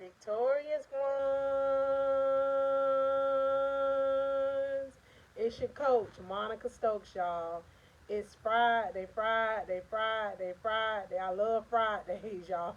victorious ones. It's your coach, Monica Stokes, y'all. It's Friday, Friday, Friday, Friday. I love Fridays, y'all.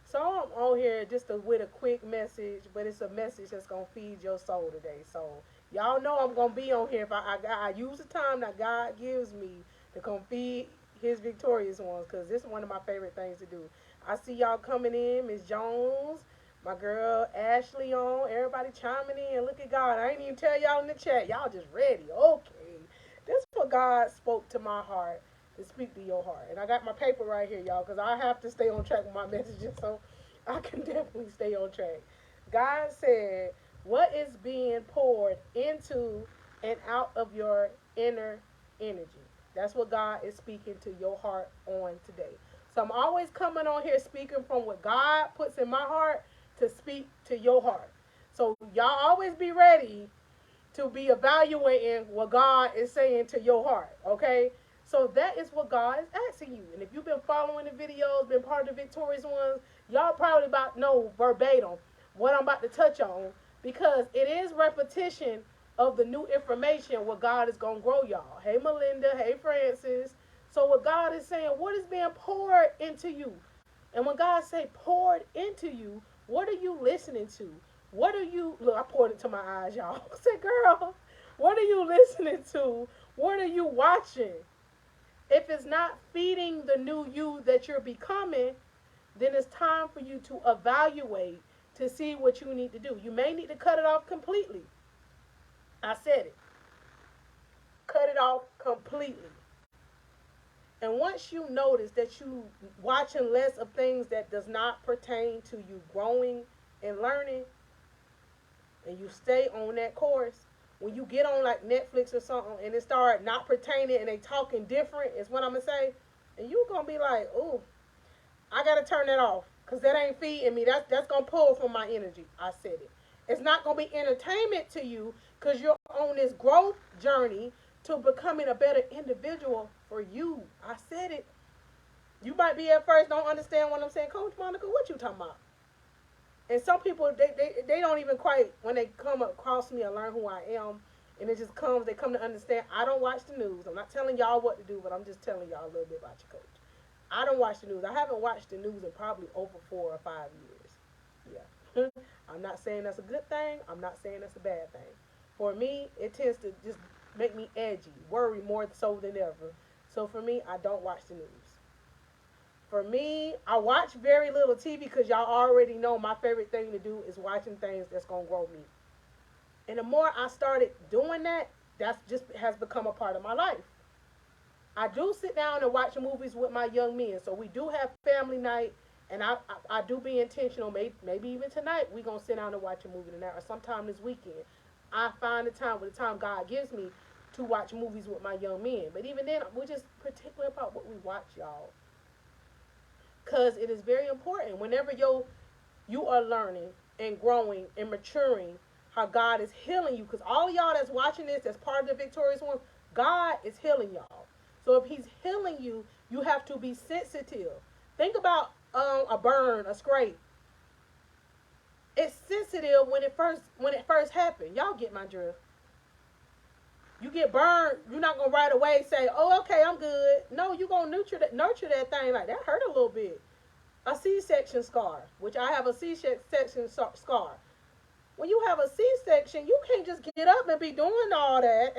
So I'm on here just with a quick message, but it's a message that's gonna feed your soul today. So y'all know I'm gonna be on here if I use the time that God gives me to come feed His victorious ones, because this is one of my favorite things to do. I see y'all coming in, Miss Jones, my girl Ashley on, everybody chiming in. Look at God. I ain't even tell y'all in the chat. Y'all just ready. Okay. This is what God spoke to my heart to speak to your heart. And I got my paper right here, y'all, because I have to stay on track with my messages so I can definitely stay on track. God said, what is being poured into and out of your inner energy? That's what God is speaking to your heart on today. So I'm always coming on here speaking from what God puts in my heart to speak to your heart. So y'all always be ready to be evaluating what God is saying to your heart, okay? So that is what God is asking you. And if you've been following the videos, been part of the victorious ones, y'all probably about know verbatim what I'm about to touch on, because it is repetition of the new information what God is going to grow y'all. Hey, Melinda. Hey, Francis. So what God is saying, what is being poured into you? And when God say poured into you, what are you listening to? What are you, look, I poured it to my eyes, y'all. I said, girl, what are you listening to? What are you watching? If it's not feeding the new you that you're becoming, then it's time for you to evaluate to see what you need to do. You may need to cut it off completely. I said it. Cut it off completely. And once you notice that you watching less of things that does not pertain to you growing and learning, and you stay on that course, when you get on like Netflix or something and it start not pertaining and they talking different, is what I'm gonna say, and you gonna be like, ooh, I gotta turn that off because that ain't feeding me. That's gonna pull from my energy. I said it. It's not gonna be entertainment to you because you're on this growth journey to becoming a better individual for you. I said it. You might be at first don't understand what I'm saying, Coach Monica. What you talking about? And some people they don't even quite, when they come across me and learn who I am, and it just comes, they come to understand. I don't watch the news. I'm not telling y'all what to do, but I'm just telling y'all a little bit about your coach. I don't watch the news. I haven't watched the news in probably over 4 or 5 years. Yeah. I'm not saying that's a good thing. I'm not saying that's a bad thing. For me, it tends to just make me edgy, worry more so than ever. So for me, I don't watch the news. For me, I watch very little TV because y'all already know my favorite thing to do is watching things that's going to grow me. And the more I started doing that, that's just has become a part of my life. I do sit down and watch movies with my young men. So we do have family night, and I do be intentional. Maybe even tonight we're going to sit down and watch a movie tonight, or sometime this weekend. I find the time, with the time God gives me, to watch movies with my young men. But even then, we're just particular about what we watch, y'all. Because it is very important whenever you are learning and growing and maturing, how God is healing you. Because all of y'all that's watching this, that's part of the victorious one, God is healing y'all. So if He's healing you, you have to be sensitive. Think about a burn, a scrape. It's sensitive when it first happened. Y'all get my drift. You get burned, you're not gonna right away say, "Oh, okay, I'm good." No, you're gonna nurture that thing. Like, that hurt a little bit. A C-section scar, which I have a C-section scar. When you have a C-section, you can't just get up and be doing all that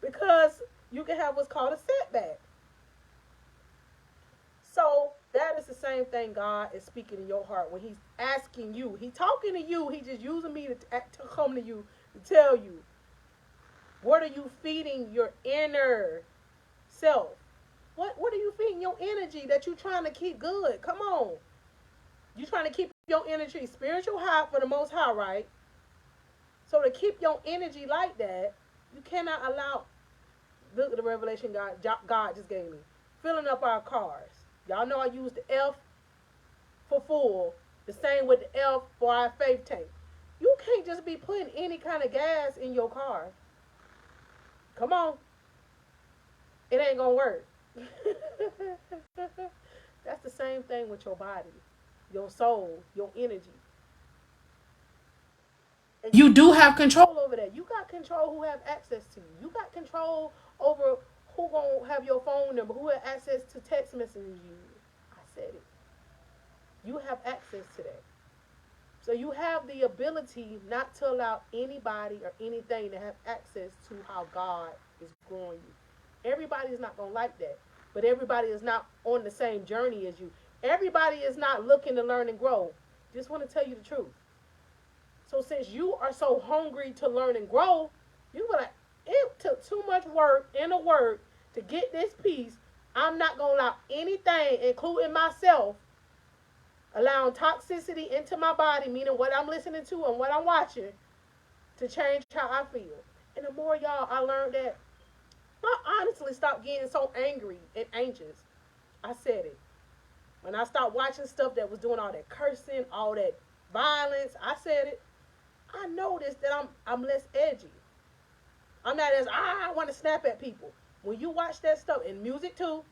because you can have what's called a setback. So that is the same thing God is speaking in your heart when He's asking you. He's talking to you. He's just using me to come to you to tell you, what are you feeding your inner self? What are you feeding your energy that you're trying to keep good? Come on. You're trying to keep your energy spiritual high for the most high, right? So to keep your energy like that, you cannot allow, look at the revelation God just gave me. Filling up our cars. Y'all know I use the F for full. The same with the F for our faith tank. You can't just be putting any kind of gas in your car. Come on. It ain't going to work. That's the same thing with your body. your soul, your energy. And you do have control over that. You got control who have access to you. You got control over who gonna have your phone number, who have access to text messages you. I said it. You have access to that. So you have the ability not to allow anybody or anything to have access to how God is growing you. Everybody is not going to like that. But everybody is not on the same journey as you. Everybody is not looking to learn and grow. Just want to tell you the truth. So since you are so hungry to learn and grow, you be like, it took too much work in the word to get this piece. I'm not going to allow anything, including myself, allowing toxicity into my body, meaning what I'm listening to and what I'm watching, to change how I feel. And the more y'all, I learned that I honestly stopped getting so angry and anxious. I said it. When I stopped watching stuff that was doing all that cursing, all that violence, I said it. I noticed that I'm less edgy. I'm not as, I want to snap at people. When you watch that stuff, and music too,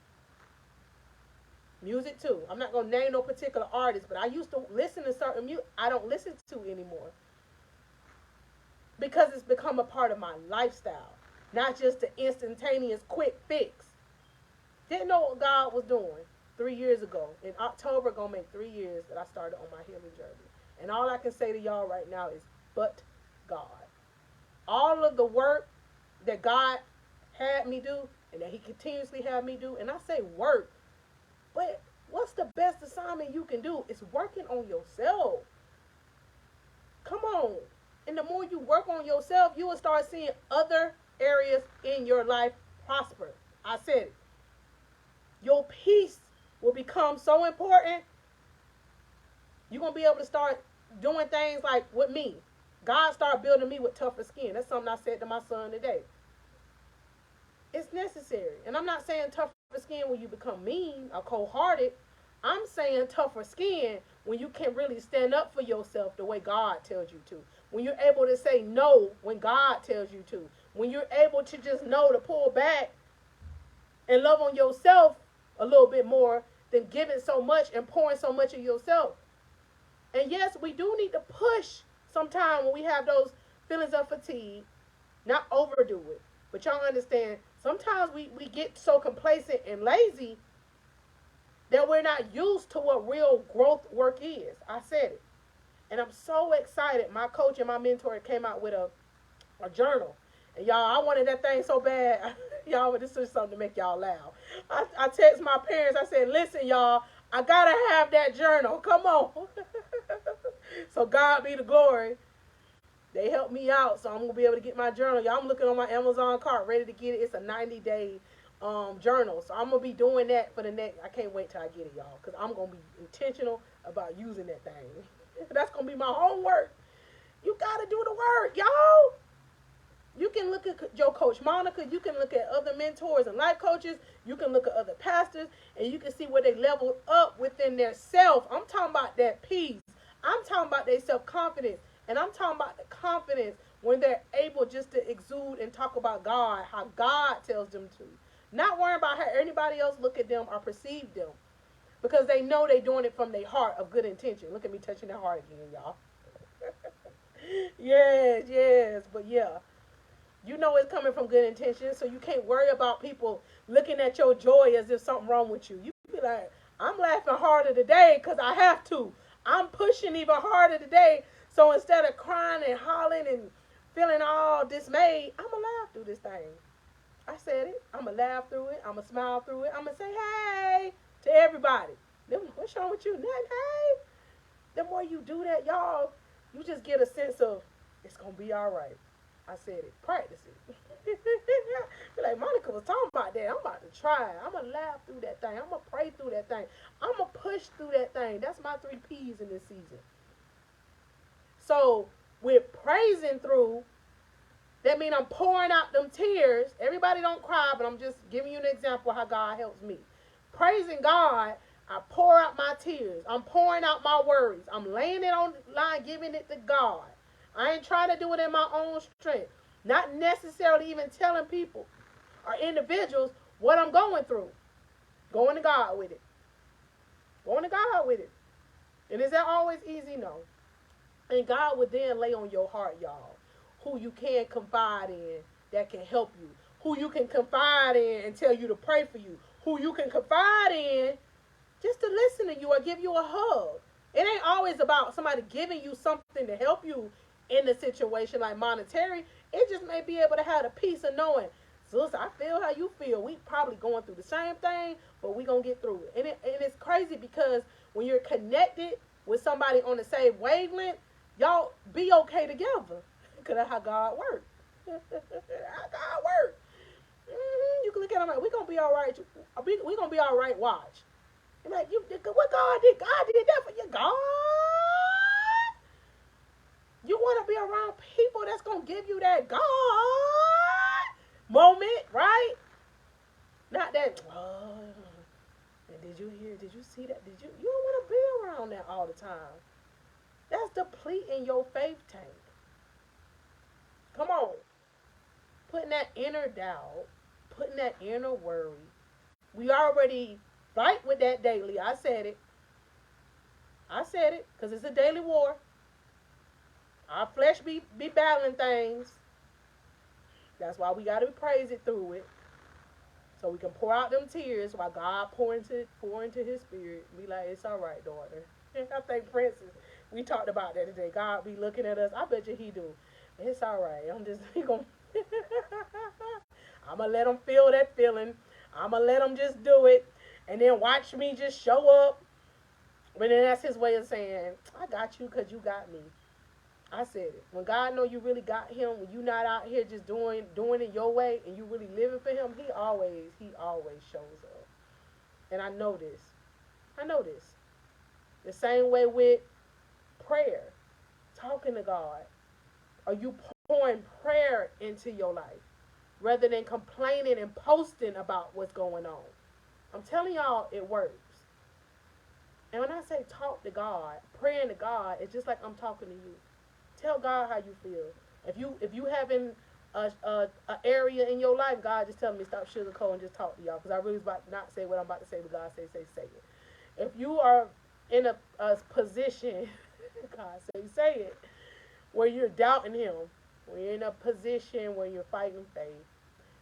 I'm not going to name no particular artist, but I used to listen to certain music I don't listen to anymore. Because it's become a part of my lifestyle. Not just the instantaneous quick fix. Didn't know what God was doing 3 years ago. In October, going to make 3 years that I started on my healing journey. And all I can say to y'all right now is, but God. All of the work that God had me do, and that he continuously had me do, and I say work, but what's the best assignment you can do? It's working on yourself. Come on. And the more you work on yourself, you will start seeing other areas in your life prosper. I said it. Your peace will become so important. You're going to be able to start doing things like with me. God started building me with tougher skin. That's something I said to my son today. It's necessary. And I'm not saying tougher skin when you become mean or cold-hearted. I'm saying tougher skin when you can really stand up for yourself the way God tells you to. When you're able to say no when God tells you to. When you're able to just know to pull back and love on yourself a little bit more than giving so much and pouring so much of yourself. And yes, we do need to push sometimes when we have those feelings of fatigue. Not overdo it. But y'all understand, sometimes we get so complacent and lazy that we're not used to what real growth work is. I said it. And I'm so excited. My coach and my mentor came out with a journal. And y'all, I wanted that thing so bad. Y'all, this is something to make y'all laugh. I text my parents. I said, listen, y'all, I got to have that journal. Come on. So God be the glory. They helped me out, so I'm going to be able to get my journal. Y'all, I'm looking on my Amazon cart, ready to get it. It's a 90-day journal. So I'm going to be doing that for the next, I can't wait till I get it, y'all, because I'm going to be intentional about using that thing. That's going to be my homework. You got to do the work, y'all. You can look at your coach Monica. You can look at other mentors and life coaches. You can look at other pastors, and you can see where they leveled up within their self. I'm talking about that peace. I'm talking about their self-confidence. And I'm talking about the confidence when they're able just to exude and talk about God, how God tells them to. Not worrying about how anybody else look at them or perceive them. Because they know they're doing it from their heart of good intention. Look at me touching their heart again, y'all. Yes. But yeah. You know it's coming from good intention, so you can't worry about people looking at your joy as if something wrong with you. You be like, I'm laughing harder today because I have to. I'm pushing even harder today. So instead of crying and hollering and feeling all dismayed, I'm going to laugh through this thing. I said it. I'm going to laugh through it. I'm going to smile through it. I'm going to say, hey, to everybody. What's wrong with you? Nothing, hey. The more you do that, y'all, you just get a sense of, it's going to be all right. I said it. Practice it. Be like, Monica was talking about that. I'm about to try. I'm going to laugh through that thing. I'm going to pray through that thing. I'm going to push through that thing. That's my 3 P's in this season. So, with praising through, that means I'm pouring out them tears. Everybody don't cry, but I'm just giving you an example of how God helps me. Praising God, I pour out my tears. I'm pouring out my worries. I'm laying it on the line, giving it to God. I ain't trying to do it in my own strength. Not necessarily even telling people or individuals what I'm going through. Going to God with it. Going to God with it. And is that always easy? No. And God would then lay on your heart, y'all, who you can confide in that can help you, who you can confide in and tell you to pray for you, who you can confide in just to listen to you or give you a hug. It ain't always about somebody giving you something to help you in the situation like monetary. It just may be able to have the peace of knowing, sis, I feel how you feel. We probably going through the same thing, but we going to get through it. And it's crazy because when you're connected with somebody on the same wavelength, y'all be okay together. Because that's how God works. How God works. You can look at them like, we going to be all right. We going to be all right, watch. Like, what God did? God did that for you, God. You want to be around people that's going to give you that God moment, right? Not that, oh, and did you hear, did you see that? You don't want to be around that all the time. That's depleting your faith tank. Come on. Putting that inner doubt, putting that inner worry. We already fight with that daily. I said it. Because it's a daily war. Our flesh be battling things. That's why we got to praise it through it. So we can pour out them tears while God pour into his spirit. Be like, it's all right, daughter. I think Princess, we talked about that today. God be looking at us. I bet you he do. It's all right. I'm going to let him feel that feeling. I'm going to let him just do it. And then watch me just show up. But then that's his way of saying, I got you because you got me. I said it. When God know you really got him, when you not out here just doing it your way and you really living for him, he always shows up. And I know this. The same way with prayer, talking to God. Are you pouring prayer into your life rather than complaining and posting about what's going on? I'm telling y'all, it works. And when I say talk to God, praying to God, it's just like I'm talking to you. Tell God how you feel. If you having a area in your life, God just tell me stop sugarcoating and just talk to y'all. Because I really was about to not say what I'm about to say, but God say it. If you are in a position, God say it, where you're doubting him, when you're in a position where you're fighting faith,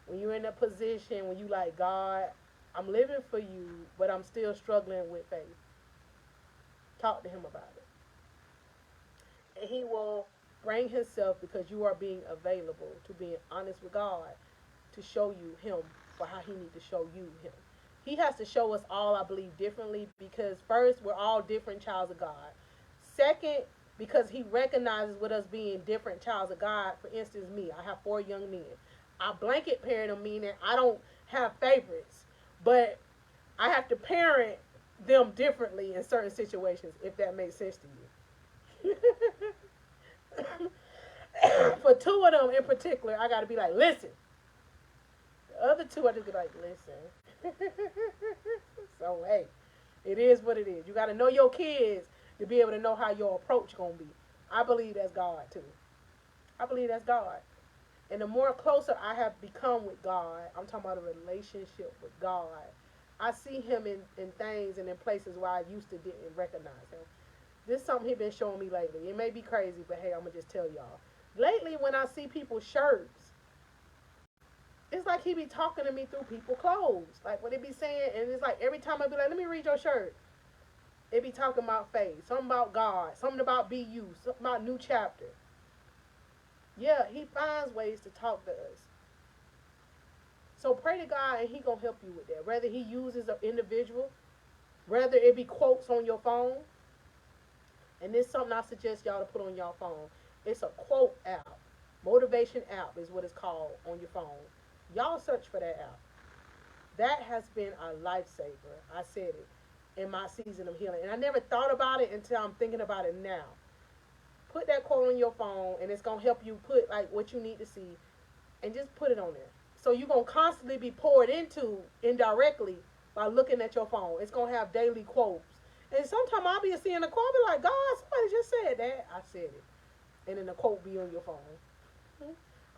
when you're in a position where you like, God, I'm living for you, but I'm still struggling with faith. Talk to him about it. And he will bring himself because you are being available to being honest with God to show you him for how he needs to show you him. He has to show us all, I believe, differently because first, we're all different childs of God. Second, because he recognizes with us being different childs of God. For instance, me, I have 4 young men. I blanket parent them, meaning I don't have favorites, but I have to parent them differently in certain situations, if that makes sense to you. For 2 of them in particular, I got to be like, listen. The other 2, I just be like, listen. So, hey, it is what it is. You got to know your kids to be able to know how your approach going to be. I believe that's God, too. I believe that's God. And the more closer I have become with God, I'm talking about a relationship with God, I see him in things and in places where I used to didn't recognize him. This is something he's been showing me lately. It may be crazy, but hey, I'm going to just tell y'all. Lately, when I see people's shirts, it's like he be talking to me through people's clothes. Like what they be saying, and it's like every time I be like, let me read your shirt. It be talking about faith, something about God, something about BU, something about new chapter. Yeah, he finds ways to talk to us. So pray to God and he going to help you with that. Whether he uses an individual, whether it be quotes on your phone. And this is something I suggest y'all to put on your phone. It's a quote app. Motivation app is what it's called on your phone. Y'all search for that app. That has been a lifesaver. I said it in my season of healing. And I never thought about it until I'm thinking about it now. Put that quote on your phone and it's going to help you put like what you need to see and just put it on there. So you're going to constantly be poured into indirectly by looking at your phone. It's going to have daily quotes. And sometimes I'll be seeing a quote, be like, God, somebody just said that. I said it. And then the quote be on your phone.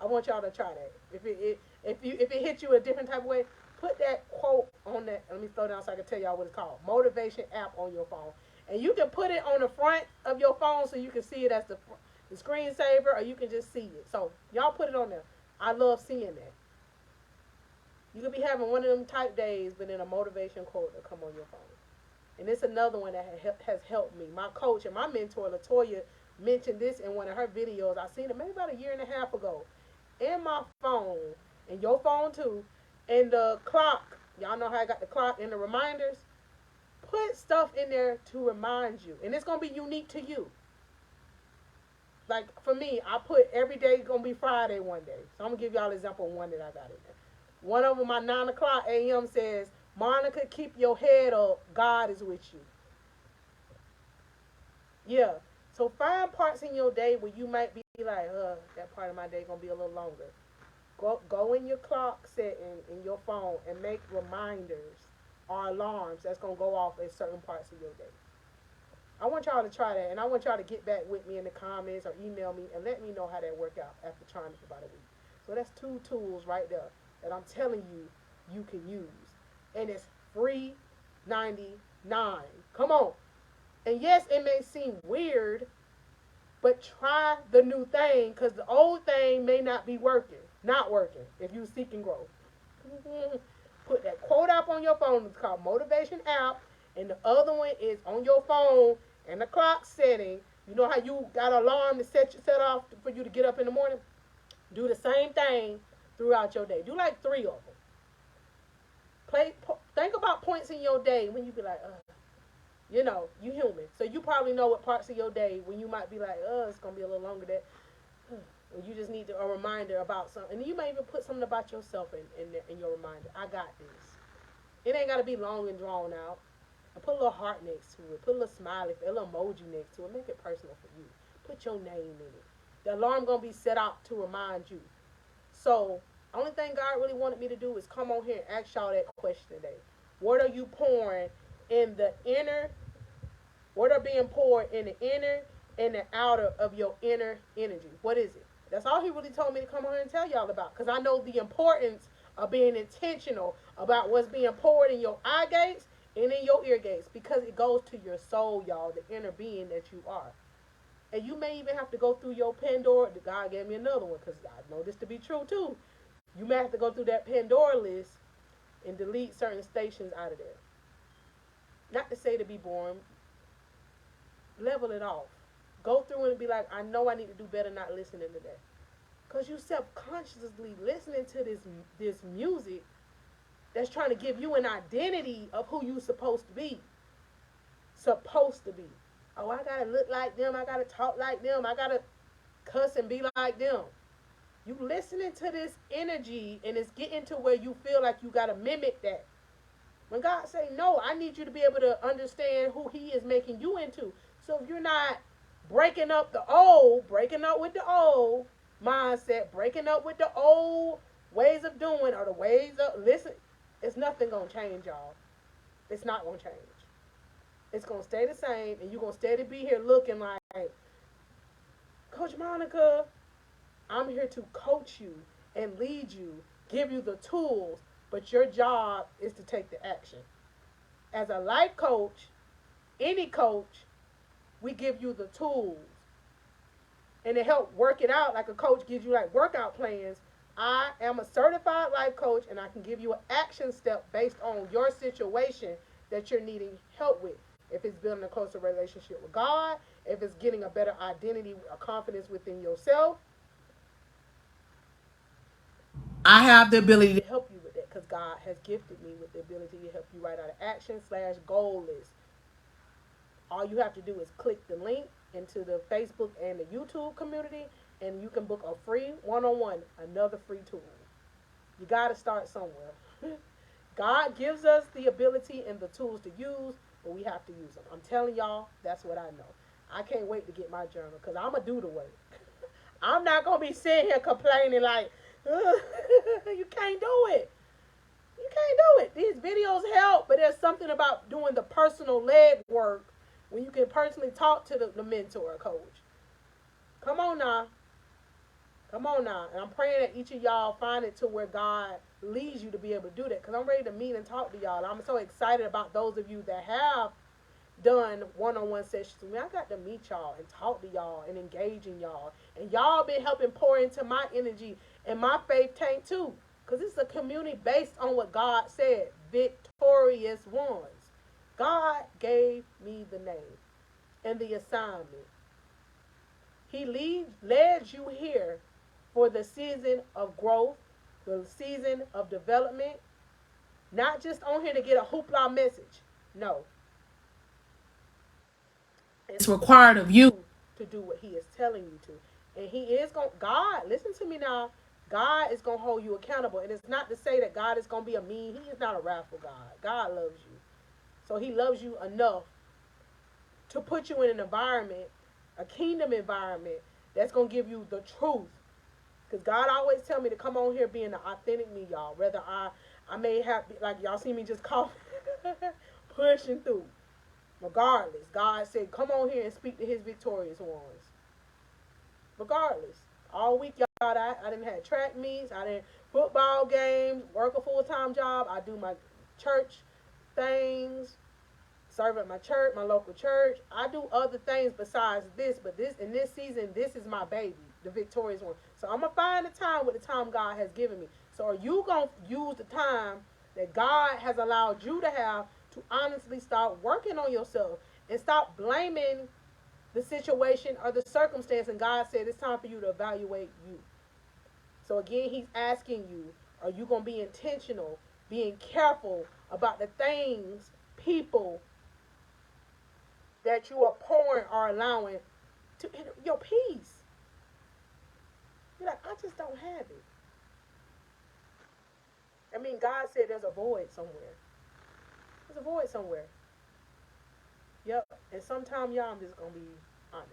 I want y'all to try that. If it hits you a different type of way, put that quote on that. Let me slow down so I can tell y'all what it's called. Motivation app on your phone. And you can put it on the front of your phone so you can see it as the screensaver, or you can just see it. So y'all put it on there. I love seeing that. You could be having one of them type days, but then a motivation quote will come on your phone. And it's another one that has helped me. My coach and my mentor, Latoya, mentioned this in one of her videos. I seen it maybe about a year and a half ago. In my phone, and your phone too, and the clock. Y'all know how I got the clock and the reminders. Put stuff in there to remind you. And it's going to be unique to you. Like for me, I put every day going to be Friday one day. So I'm going to give y'all an example of one that I got in there. One of them, my 9 o'clock a.m. says, Monica, keep your head up. God is with you. Yeah. So find parts in your day where you might be like, that part of my day going to be a little longer. Go in your clock setting in your phone and make reminders or alarms that's going to go off at certain parts of your day. I want y'all to try that, and I want y'all to get back with me in the comments or email me and let me know how that worked out after trying it for about a week. So that's 2 tools right there that I'm telling you you can use. And it's free $99. Come on. And yes, it may seem weird, but try the new thing, because the old thing may not be working. Not working if you seek and grow. Put that quote up on your phone. It's called Motivation App. And the other one is on your phone and the clock setting. You know how you got an alarm to set off for you to get up in the morning? Do the same thing throughout your day. Do like 3 of them. Think about points in your day when you be like, you know, you human. So you probably know what parts of your day when you might be like, it's going to be a little longer that, and you just need a reminder about something. And you may even put something about yourself in your reminder. I got this. It ain't got to be long and drawn out. And put a little heart next to it. Put a little smiley, a little emoji next to it. Make it personal for you. Put your name in it. The alarm going to be set out to remind you. So, only thing God really wanted me to do is come on here and ask y'all that question today. What are you pouring in the inner? What are being poured in the inner and the outer of your inner energy? What is it? That's all he really told me to come on here and tell y'all about. Because I know the importance of being intentional about what's being poured in your eye gates and in your ear gates. Because it goes to your soul, y'all. The inner being that you are. And you may even have to go through your Pandora. God gave me another one because I know this to be true too. You may have to go through that Pandora list and delete certain stations out of there. Not to say to be boring. Level it off. Go through it and be like, I know I need to do better not listening to that. Because you subconsciously listening to this music that's trying to give you an identity of who you supposed to be. Supposed to be. Oh, I got to look like them. I got to talk like them. I got to cuss and be like them. You listening to this energy and it's getting to where you feel like you got to mimic that. When God say, no, I need you to be able to understand who he is making you into. So if you're not breaking up with the old mindset, breaking up with the old ways of doing or the ways of, listen, it's nothing going to change, y'all. It's not going to change. It's going to stay the same, and you're going to stay to be here looking like, Coach Monica, I'm here to coach you and lead you, give you the tools, but your job is to take the action. As a life coach, any coach, we give you the tools. And to help work it out, like a coach gives you like workout plans, I am a certified life coach, and I can give you an action step based on your situation that you're needing help with. If it's building a closer relationship with God, if it's getting a better identity or confidence within yourself, I have the ability to help you with that because God has gifted me with the ability to help you write out an action/goal list. All you have to do is click the link into the Facebook and the YouTube community, and you can book a free one-on-one, another free tool. You got to start somewhere. God gives us the ability and the tools to use, but we have to use them. I'm telling y'all, that's what I know. I can't wait to get my journal because I'm going to do the work. I'm not going to be sitting here complaining like, you can't do it. You can't do it. These videos help, but there's something about doing the personal leg work when you can personally talk to the mentor or coach. Come on now. Come on now. And I'm praying that each of y'all find it to where God leads you to be able to do that. Because I'm ready to meet and talk to y'all. I'm so excited about those of you that have done one-on-one sessions with me. I got to meet y'all and talk to y'all and engage in y'all. And y'all been helping pour into my energy and my faith tank too. Because it's a community based on what God said. Victorious ones. God gave me the name and the assignment. He led you here for the season of growth, the season of development. Not just on here to get a hoopla message. No. It's required of you to do what he is telling you to. And he is going, God, listen to me now. God is going to hold you accountable. And it's not to say that God is going to be a mean. He is not a wrathful God. God loves you. So he loves you enough to put you in an environment, a kingdom environment, that's going to give you the truth. Because God always tell me to come on here being the authentic me, y'all. Whether I may have, like y'all see me just coughing, pushing through. Regardless, God said, come on here and speak to his victorious ones. Regardless. All week, y'all, I didn't have track meets, I didn't football games, work a full-time job. I do my church things, serve at my church, my local church. I do other things besides this, but this in this season, this is my baby, the victorious one. So I'm going to find the time with the time God has given me. So are you going to use the time that God has allowed you to have to honestly start working on yourself and stop blaming the situation or the circumstance? And God said it's time for you to evaluate you. So again, he's asking you, are you going to be intentional, being careful about the things, people that you are pouring or allowing to your peace? You're like, I just don't have it. I mean, God said there's a void somewhere. There's a void somewhere. Yep. And sometimes, y'all, I'm just going to be honest.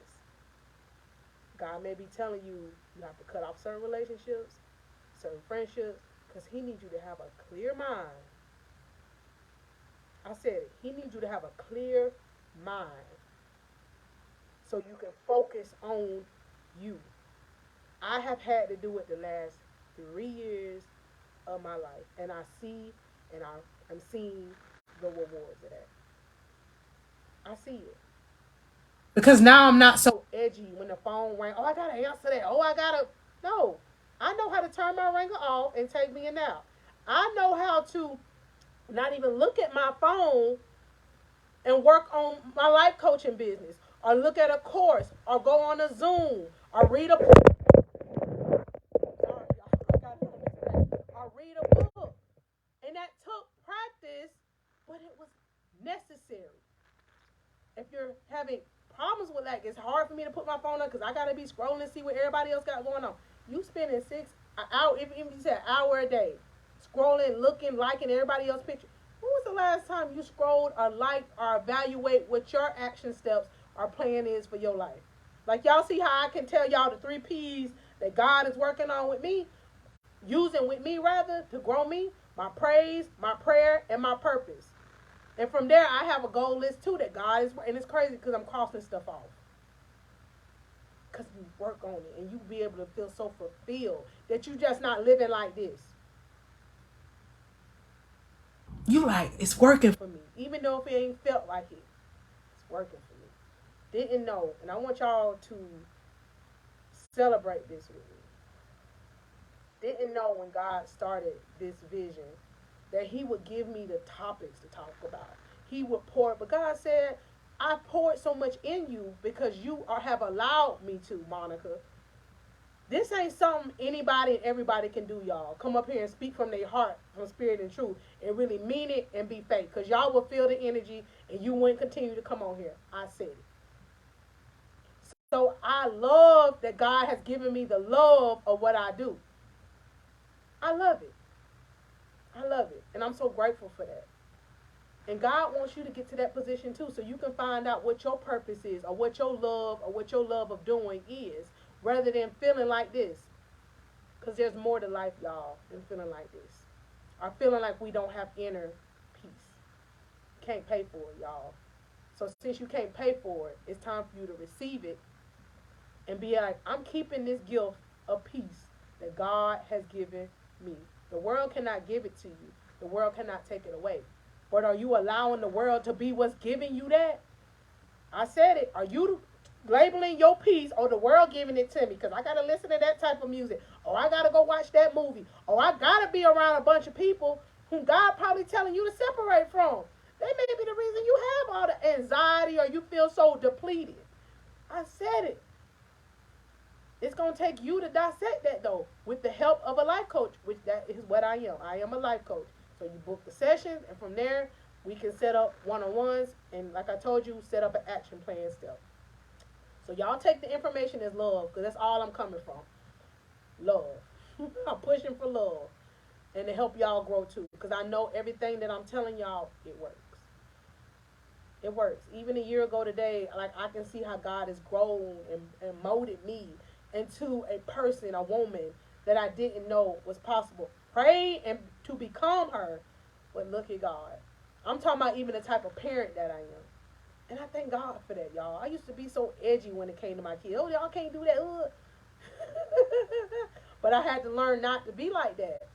God may be telling you you have to cut off certain relationships, certain friendships, because he needs you to have a clear mind. I said it. He needs you to have a clear mind so you can focus on you. I have had to do it the last 3 years of my life, and I see and I'm seeing the rewards of that. I see it. Because now I'm not so edgy when the phone rang. Oh, I gotta answer that. Oh, I gotta. No. I know how to turn my ringer off and take me a nap. I know how to not even look at my phone and work on my life coaching business, or look at a course, or go on a Zoom, or read a book. Or read a book. And that took practice, but it was necessary. If you're having problems with that, it's hard for me to put my phone on because I gotta be scrolling and see what everybody else got going on. You spending 6 hours, even you said an hour a day, scrolling, looking, liking everybody else's picture. When was the last time you scrolled or liked or evaluate what your action steps or plan is for your life? Like y'all see how I can tell y'all the 3 P's that God is working on with me, using with me rather, to grow me: my praise, my prayer, and my purpose. And from there, I have a goal list too that God is, and it's crazy because I'm crossing stuff off. Because you work on it and you be able to feel so fulfilled that you just not living like this. You like, it's working for me. Even though if it ain't felt like it, it's working for me. Didn't know, and I want y'all to celebrate this with me. Didn't know when God started this vision that he would give me the topics to talk about. He would pour, but God said, I poured so much in you because you have allowed me to, Monica. This ain't something anybody and everybody can do, y'all. Come up here and speak from their heart, from spirit and truth, and really mean it and be fake. Because y'all will feel the energy and you wouldn't continue to come on here. I said it. So I love that God has given me the love of what I do. I love it. I love it. And I'm so grateful for that. And God wants you to get to that position too, so you can find out what your purpose is, or what your love of doing is, rather than feeling like this. Because there's more to life, y'all, than feeling like this. Or feeling like we don't have inner peace. Can't pay for it, y'all. So since you can't pay for it, it's time for you to receive it and be like, I'm keeping this gift of peace that God has given me. The world cannot give it to you. The world cannot take it away. But are you allowing the world to be what's giving you that? I said it. Are you labeling your piece or the world giving it to me? Because I got to listen to that type of music. Or I got to go watch that movie. Or I got to be around a bunch of people whom God probably telling you to separate from. They may be the reason you have all the anxiety or you feel so depleted. I said it. It's going to take you to dissect that, though, with the help of a life coach, which that is what I am. I am a life coach. So you book the sessions, and from there, we can set up one-on-ones, and like I told you, set up an action plan step. So y'all take the information as love, because that's all I'm coming from. Love. I'm pushing for love, and to help y'all grow, too, because I know everything that I'm telling y'all, it works. It works. Even a year ago today, like I can see how God has grown and molded me into a person, a woman that I didn't know was possible. Pray and to become her, but look at God. I'm talking about even the type of parent that I am. And I thank God for that, y'all. I used to be so edgy when it came to my kids. Oh, y'all can't do that. But I had to learn not to be like that.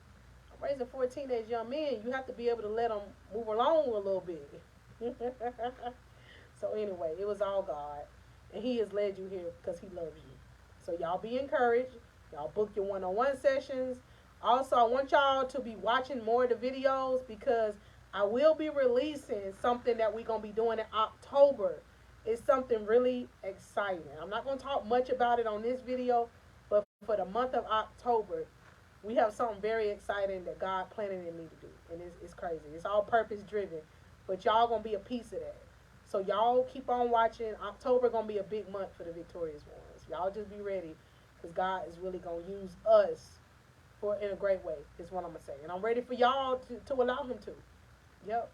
I'm raising 4 teenage young men. You have to be able to let them move along a little bit. So anyway, it was all God. And he has led you here because he loves you. So y'all be encouraged. Y'all book your one-on-one sessions. Also, I want y'all to be watching more of the videos because I will be releasing something that we're going to be doing in October. It's something really exciting. I'm not going to talk much about it on this video, but for the month of October, we have something very exciting that God planted in me to do. And it's crazy. It's all purpose driven. But y'all going to be a piece of that. So y'all keep on watching. October going to be a big month for the victorious ones. Y'all just be ready because God is really going to use us in a great way is what I'm going to say. And I'm ready for y'all to allow him to. Yep.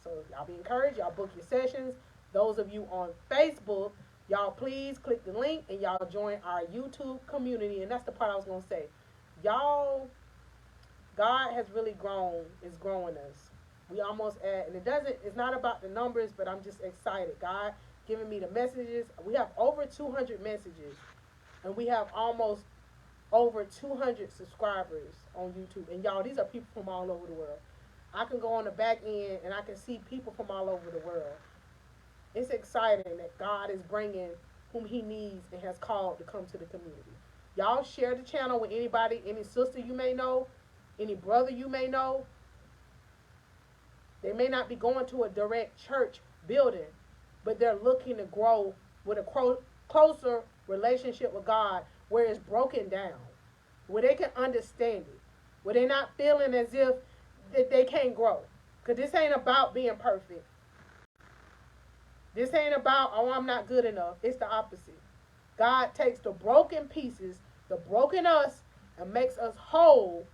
So y'all be encouraged. Y'all book your sessions. Those of you on Facebook, y'all please click the link and y'all join our YouTube community. And that's the part I was going to say. Y'all, God has really is growing us. We almost at, and it's not about the numbers, but I'm just excited. God giving me the messages. We have over 200 messages, and we have almost over 200 subscribers on YouTube. And y'all, these are people from all over the world. I can go on the back end, and I can see people from all over the world. It's exciting that God is bringing whom he needs and has called to come to the community. Y'all share the channel with anybody, any sister you may know, any brother you may know. They may not be going to a direct church building, but they're looking to grow with a closer relationship with God where it's broken down, where they can understand it, where they're not feeling as if that they can't grow. Because this ain't about being perfect. This ain't about, oh, I'm not good enough. It's the opposite. God takes the broken pieces, the broken us, and makes us whole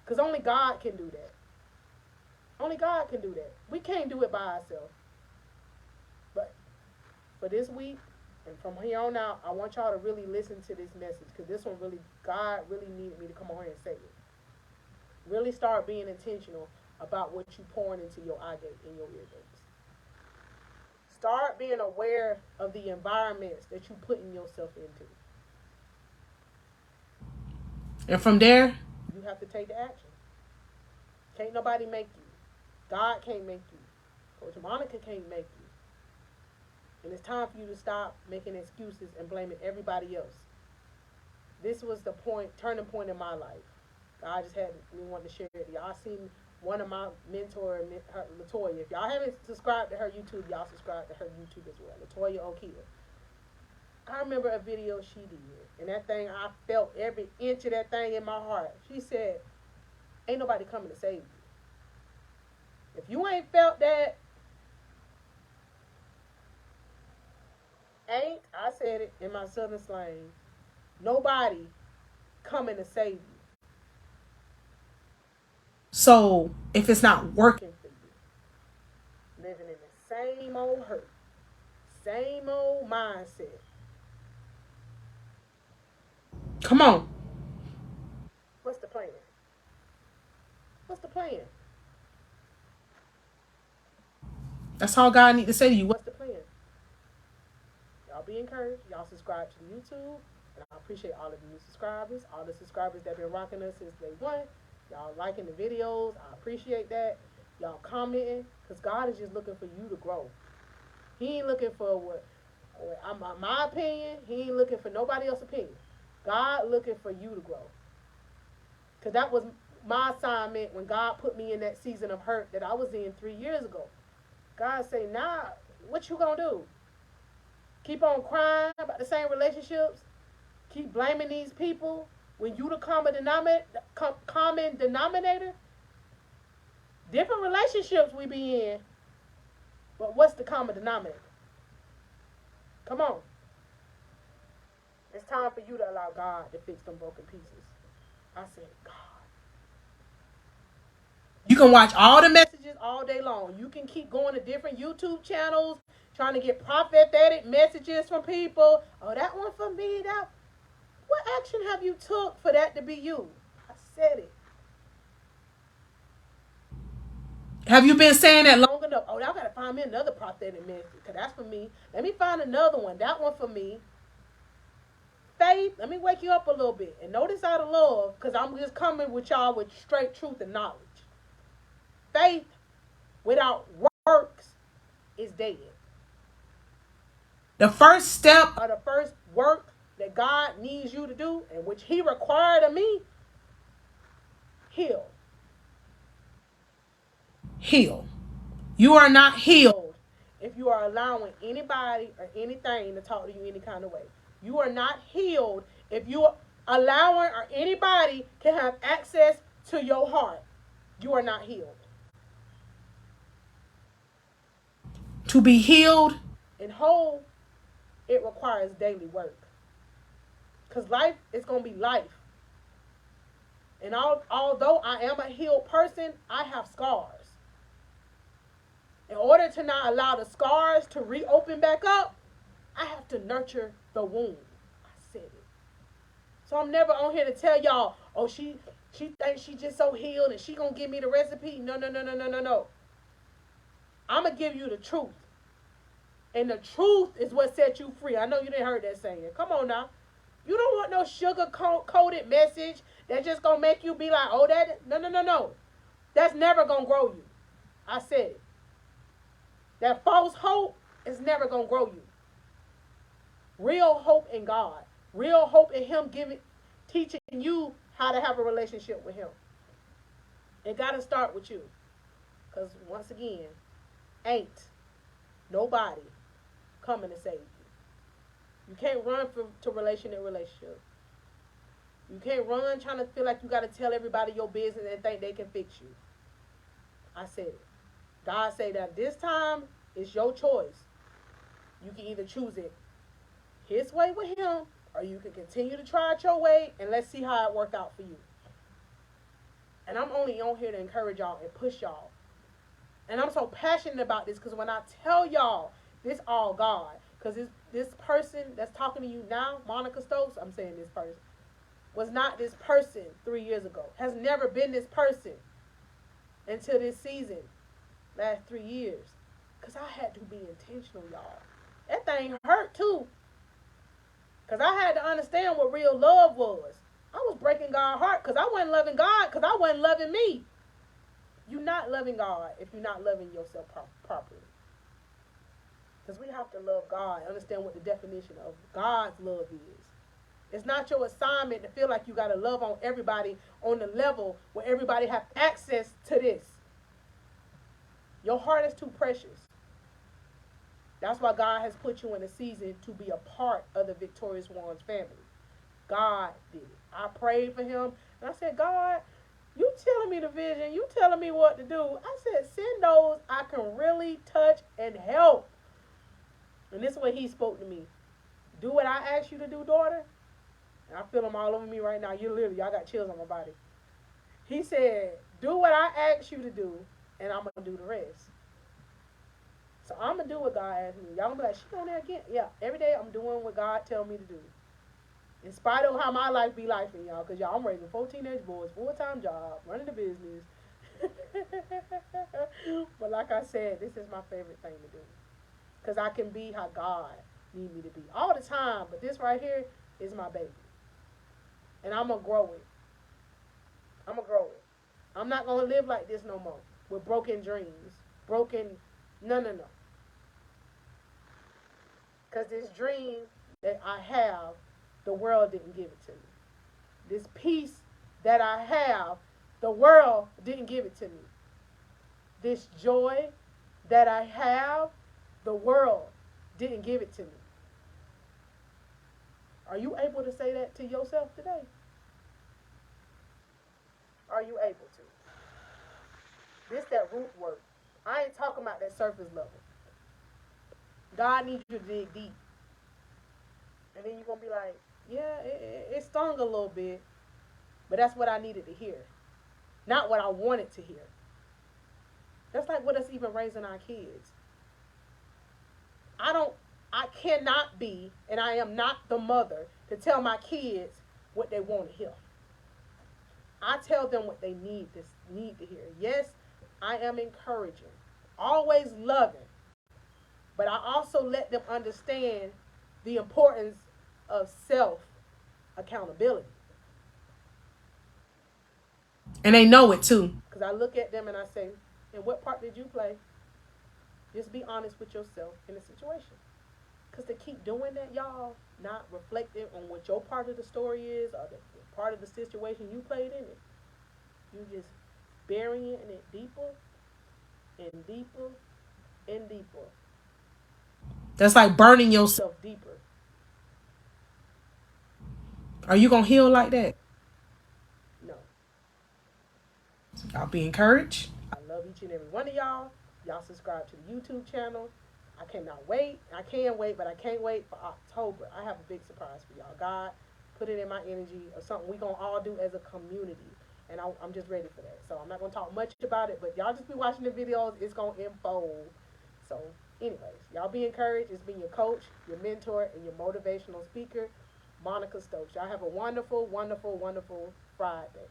because only God can do that. Only God can do that. We can't do it by ourselves. But for this week and from here on out, I want y'all to really listen to this message because this one really, God really needed me to come on here and say it. Really start being intentional about what you pouring into your eye gate and your ear gates. Start being aware of the environments that you putting yourself into. And from there, you have to take the action. Can't nobody make you. God can't make you. Coach Monica can't make you. And it's time for you to stop making excuses and blaming everybody else. This was the turning point in my life. God just had me want to share it. Y'all seen one of my mentor, Latoya. If y'all haven't subscribed to her YouTube, y'all subscribe to her YouTube as well. Latoya Okia. I remember a video she did. And that thing, I felt every inch of that thing in my heart. She said, ain't nobody coming to save you. If you ain't felt that, I said it in my southern slang, nobody coming to save you. So, if it's not working for you, living in the same old hurt, same old mindset. Come on. What's the plan? What's the plan? That's all God need to say to you. What's the plan? Y'all be encouraged. Y'all subscribe to the YouTube. And I appreciate all of the new subscribers. All the subscribers that have been rocking us since day one. Y'all liking the videos. I appreciate that. Y'all commenting. Because God is just looking for you to grow. He ain't looking for my opinion. He ain't looking for nobody else's opinion. God looking for you to grow. Because that was my assignment when God put me in that season of hurt that I was in 3 years ago. God say, nah, what you gonna do? Keep on crying about the same relationships? Keep blaming these people when you the common denominator? Different relationships we be in, but what's the common denominator? Come on. It's time for you to allow God to fix them broken pieces. I said, God. You can watch all the messages all day long. You can keep going to different YouTube channels, trying to get prophetic messages from people. Oh, that one for me. That. What action have you took for that to be you? I said it. Have you been saying that long enough? Oh, I gotta find me another prophetic message, because that's for me. Let me find another one. That one for me. Faith, let me wake you up a little bit. And notice out of love, because I'm just coming with y'all with straight truth and knowledge. Faith without works is dead. The first step or the first work that God needs you to do, and which He required of me, heal. Heal. You are not healed if you are allowing anybody or anything to talk to you any kind of way. You are not healed if you are allowing or anybody can have access to your heart. You are not healed. To be healed and whole, it requires daily work. Because life is going to be life. And although I am a healed person, I have scars. In order to not allow the scars to reopen back up, I have to nurture the wound. I said it. So I'm never on here to tell y'all, oh, she thinks she just so healed and she going to give me the recipe. No. I'm going to give you the truth. And the truth is what sets you free. I know you didn't heard that saying. Come on now. You don't want no sugar-coated message that's just going to make you be like, oh, that. No. That's never going to grow you. I said it. That false hope is never going to grow you. Real hope in God. Real hope in Him teaching you how to have a relationship with Him. It got to start with you. Because once again, ain't nobody coming to save you. You can't run to relationship. You can't run trying to feel like you got to tell everybody your business and think they can fix you. I said it. God said that this time it's your choice. You can either choose it His way with Him, or you can continue to try it your way, and let's see how it work out for you. And I'm only on here to encourage y'all and push y'all. And I'm so passionate about this because when I tell y'all, this all God. Because this person that's talking to you now, Monica Stokes, I'm saying this person, was not this person 3 years ago. Has never been this person until this season, last 3 years. Because I had to be intentional, y'all. That thing hurt too. Because I had to understand what real love was. I was breaking God's heart because I wasn't loving God because I wasn't loving me. You're not loving God if you're not loving yourself properly. Because we have to love God, understand what the definition of God's love is. It's not your assignment to feel like you got to love on everybody on the level where everybody have access to this. Your heart is too precious. That's why God has put you in a season to be a part of the Victorious Ones family. God did it. I prayed for him, and I said, God, you telling me the vision. You telling me what to do. I said, send those I can really touch and help. And this is what he spoke to me. Do what I asked you to do, daughter. And I feel them all over me right now. I got chills on my body. He said, do what I asked you to do, and I'm going to do the rest. So I'm going to do what God asked me. Y'all going to be like, she on there again? Yeah, every day I'm doing what God tell me to do. In spite of how my life be life in y'all, because y'all, I'm raising 4 teenage boys, full-time job, running the business. But like I said, this is my favorite thing to do. Because I can be how God need me to be. All the time, but this right here is my baby. And I'm going to grow it. I'm going to grow it. I'm not going to live like this no more. With broken dreams. No. Because this dream that I have, the world didn't give it to me. This peace that I have, the world didn't give it to me. This joy that I have, the world didn't give it to me. Are you able to say that to yourself today? Are you able to? This that root work. I ain't talking about that surface level. God needs you to dig deep. And then you're going to be like, yeah, it stung a little bit, but that's what I needed to hear. Not what I wanted to hear. That's like with us even raising our kids. I cannot be, and I am not the mother to tell my kids what they want to hear. I tell them what they need to hear. Yes, I am encouraging, always loving, but I also let them understand the importance of self accountability. And they know it too. Because I look at them and I say, and what part did you play? Just be honest with yourself in the situation. Because to keep doing that, y'all, not reflecting on what your part of the story is or the part of the situation you played in it, you just burying it deeper and deeper and deeper. That's like burning yourself deeper. Are you going to heal like that? No. Y'all be encouraged. I love each and every one of y'all. Y'all subscribe to the YouTube channel. I cannot wait. I can wait, but I can't wait for October. I have a big surprise for y'all. God put it in my energy of something we're going to all do as a community. And I'm just ready for that. So I'm not going to talk much about it, but y'all just be watching the videos. It's going to unfold. So anyways, y'all be encouraged. It's been your coach, your mentor, and your motivational speaker, Monica Stokes. Y'all have a wonderful, wonderful, wonderful Friday.